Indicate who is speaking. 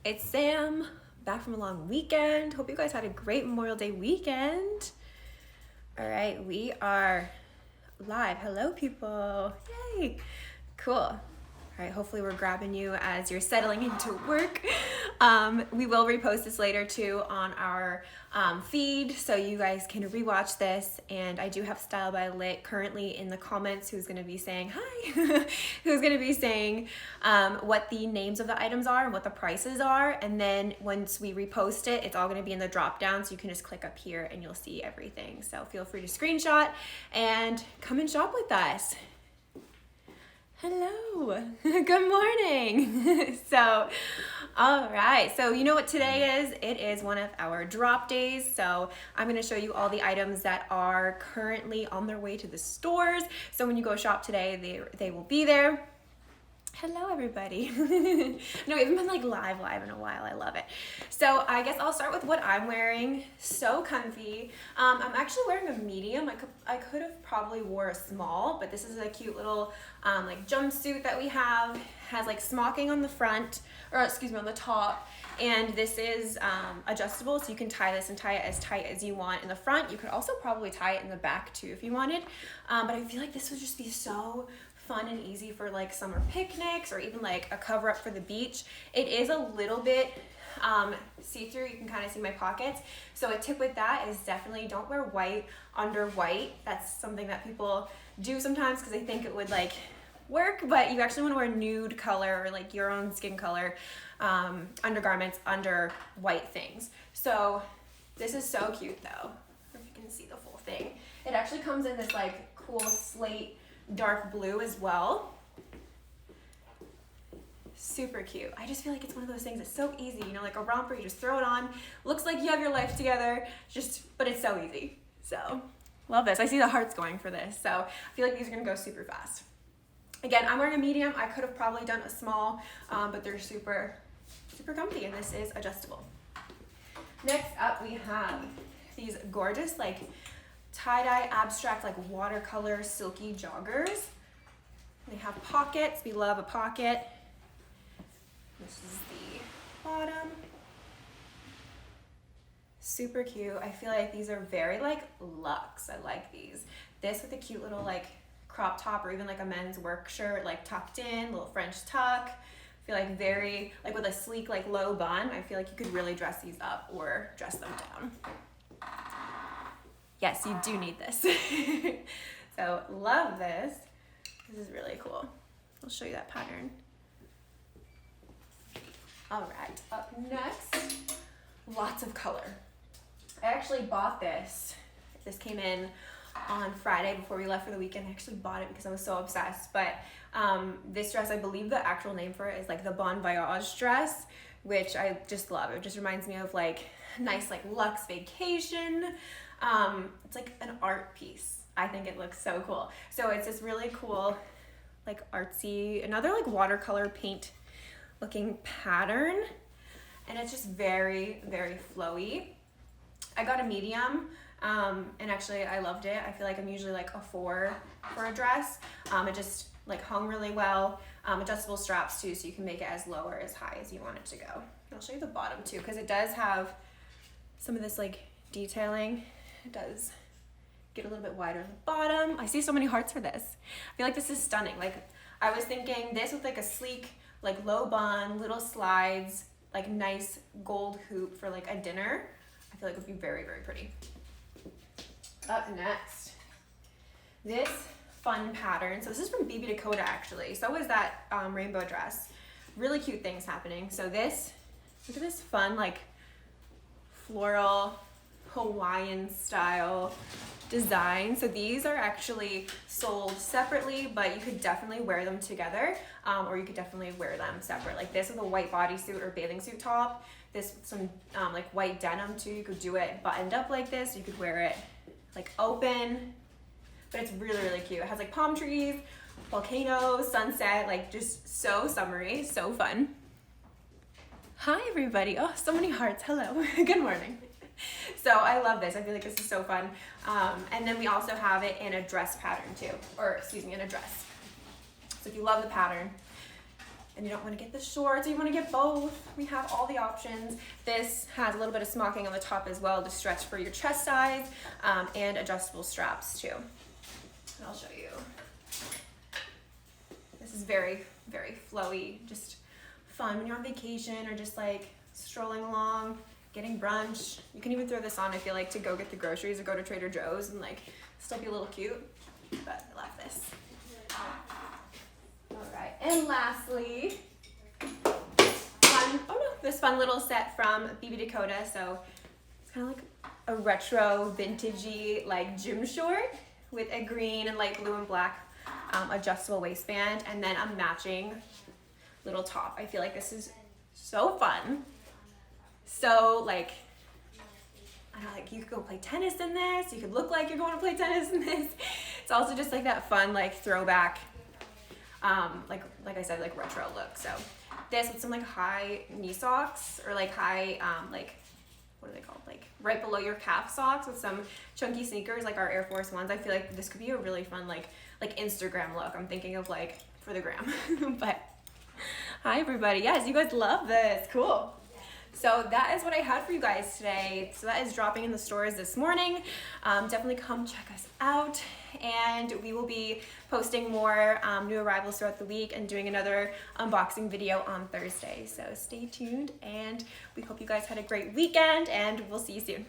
Speaker 1: It's Sam, back from a long weekend. Hope you guys had a great Memorial Day weekend. All right, we are live. Hello, people. Yay. Cool. All right, hopefully we're grabbing you as you're settling into work. We will repost this later too on our feed, so you guys can rewatch this. And I do have Style by Lit currently in the comments who's gonna be saying hi, who's gonna be saying what the names of the items are and what the prices are. And then once we repost it, it's all gonna be in the drop down, so you can just click up here and you'll see everything. So feel free to screenshot and come and shop with us. Hello, good morning. So, all right, so you know what today is? It is one of our drop days. So I'm gonna show you all the items that are currently on their way to the stores. So when you go shop today, they will be there. Hello, everybody. No, we haven't been like live in a while. I love it. So I guess I'll start with what I'm wearing. So comfy. I'm actually wearing a medium. I could have probably wore a small, but this is a cute little like jumpsuit that we have. Has like smocking on the front, or excuse me, on the top. And this is adjustable, so you can tie this and tie it as tight as you want in the front. You could also probably tie it in the back too if you wanted. But I feel like this would just be so fun and easy for like summer picnics or even like a cover up for the beach. It is a little bit see-through. You can kind of see my pockets. So a tip with that is definitely don't wear white under white. That's something that people do sometimes because they think it would like work, but you actually want to wear nude color or like your own skin color undergarments under white things. So this is so cute though. I don't know if you can see the full thing. It actually comes in this like cool slate dark blue as well. Super cute. I just feel like it's one of those things that's so easy, you know, like a romper, you just throw it on, looks like you have your life together, but it's so easy. So love this. I see the hearts going for this, so I feel like these are gonna go super fast. Again, I'm wearing a medium. I could have probably done a small, but they're super comfy, and this is adjustable. Next up, we have these gorgeous like tie-dye abstract like watercolor silky joggers. They have pockets. We love a pocket. This is the bottom. Super cute. I feel like these are very like luxe. I like these. This with a cute little like crop top or even like a men's work shirt like tucked in, little French tuck. I feel like very like with a sleek like low bun. I feel like you could really dress these up or dress them down. Yes, you do need this. So love this. This is really cool. I'll show you that pattern. All right, up next, lots of color. I actually bought this. This came in on Friday before we left for the weekend. I actually bought it because I was so obsessed. But this dress, I believe the actual name for it is like the Voyage Dress, which I just love. It just reminds me of like nice like luxe vacation. It's like an art piece. I think it looks so cool. So it's this really cool, like artsy, another like watercolor paint looking pattern. And it's just very, very flowy. I got a medium, and actually I loved it. I feel like I'm usually like a 4 for a dress. It just like hung really well. Adjustable straps too, so you can make it as low or as high as you want it to go. I'll show you the bottom too, because it does have some of this like detailing. It does get a little bit wider on the bottom. I see so many hearts for this. I feel like this is stunning. Like I was thinking this with like a sleek, like low bun, little slides, like nice gold hoop for like a dinner. I feel like it would be very, very pretty. Up next, this fun pattern. So this is from BB Dakota actually. So is that rainbow dress. Really cute things happening. So this, look at this fun like floral Hawaiian style design. So these are actually sold separately, but you could definitely wear them together, or you could definitely wear them separate. Like this with a white bodysuit or bathing suit top. This with some like white denim too. You could do it buttoned up like this. You could wear it like open, but it's really, really cute. It has like palm trees, volcanoes, sunset, like just so summery, so fun. Hi everybody. Oh, so many hearts. Hello. Good morning. So I love this. I feel like this is so fun. And then we also have it in a dress pattern too, or excuse me, in a dress. So if you love the pattern, and you don't want to get the shorts or you want to get both, we have all the options. This has a little bit of smocking on the top as well to stretch for your chest size, and adjustable straps too. And I'll show you. This is very, very flowy, just fun when you're on vacation or just like strolling along, getting brunch. You can even throw this on, I feel like, to go get the groceries or go to Trader Joe's and like still be a little cute, but I love this. All right, and lastly, this fun little set from BB Dakota. So it's kind of like a retro, vintagey, like gym short with a green and light blue and black adjustable waistband, and then a matching little top. I feel like this is so fun. So like, I don't know, like you could go play tennis in this. You could look like you're going to play tennis in this. It's also just like that fun, like throwback, like I said, like retro look. So this with some like high knee socks or like high, like, what are they called? Like right below your calf socks with some chunky sneakers, like our Air Force Ones. I feel like this could be a really fun, like Instagram look. I'm thinking of like for the gram, but hi everybody. Yes, you guys love this. Cool. So that is what I had for you guys today. So that is dropping in the stores this morning. Definitely come check us out, and we will be posting more new arrivals throughout the week and doing another unboxing video on Thursday. So stay tuned, and we hope you guys had a great weekend, and we'll see you soon.